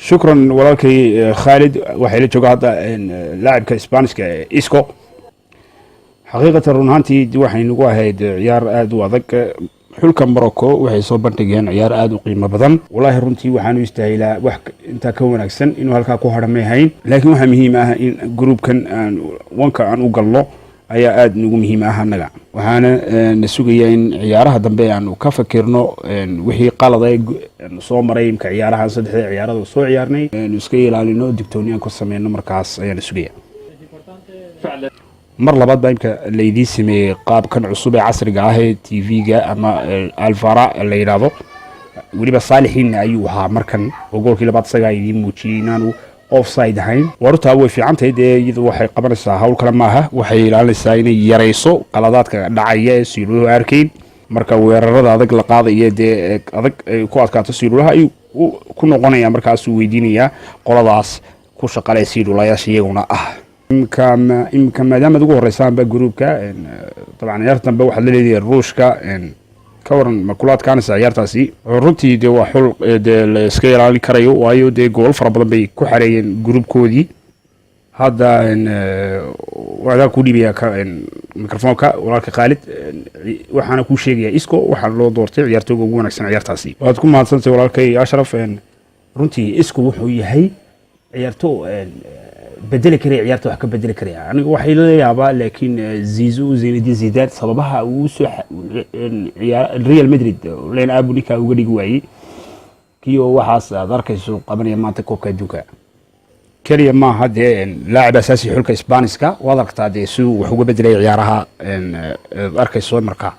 شكرا ولكن خالد وحيل جوجا هذا لاعب كإسبانيش كإسكو حقيقة رونانتي waxay nagu ahayd ciyaar aad u adag xulka Morocco waxay soo bandhigeen ciyaar aad u qiimo badan wallahi runtii waxaan u istaahilaa wax inta ka wanaagsan inuu halka ku haramay hayn laakiin waxa muhiim ah in groupkan wanka aan u galno ayaa aad nagu muhiim ah anaga waxaana nasugayaa in ciyaaraha dambe aan ka fakirno wixii qaladay soo maray imka ciyaaraha saddexda ciyaarada soo ciyaarnay iska ilaalino digtooniyaan ku sameeyno markaas ayaan nasugayaa mar labaad baa imka leedii sameeyay qaabkan cusub ee casriga ah ee TV-ga ama Alvara la yiraahdo waliba Saalixiin ayuu ahaa markan oo goolkii labaad isaga ay muujiyeen inaanu offside ahayn warta way fiicantahay iyadu waxay qabanaysaa hawl kale maaha waxay ilaalinaysaa inay yareyso qaladaadka dhacaya ee siluhu arkeen marka weerarada adag la qaadayo adag ku adkaato siluha ay ku noqonaya markaas uu weydiinaya qoladaas ku shaqaale siluhayaasha iyaguna ah imka maadaama ugu horeysaan ba groupka طبعا ciyaartan ba waxa la leeyahay ruushka ka waran makulaad kaana ciyaartaasi runtii waa xul la iska ilaalin karayo waayo gool fara badan bay ku xareeyeen groupkoodii hadda wada ku dhiibaya mikrofoonka walaalka Khalid waxaana ku sheegaya Isco waxa loo doortay ciyaartooyga ugu wanaagsan ciyaartaasi waad ku mahadsantahay walaalkay Ashraf runtii Isco wuxuu yahay ciyaartooy بدل كري عيارته وحكي بدل كري أنا واحد لا يابا لكن زيزو زين الدين زيدان صبابها وسح ريال مدريد لين أبو نيكا وقولي قوي كيو وحاس ذرك السوق قبل ما تكوكا دوكا كري ما هذا لاعب أساسي حلك إسبانيسكا وذاك تعدي سو وحقوق بدل عيارها ذرك السوق مركا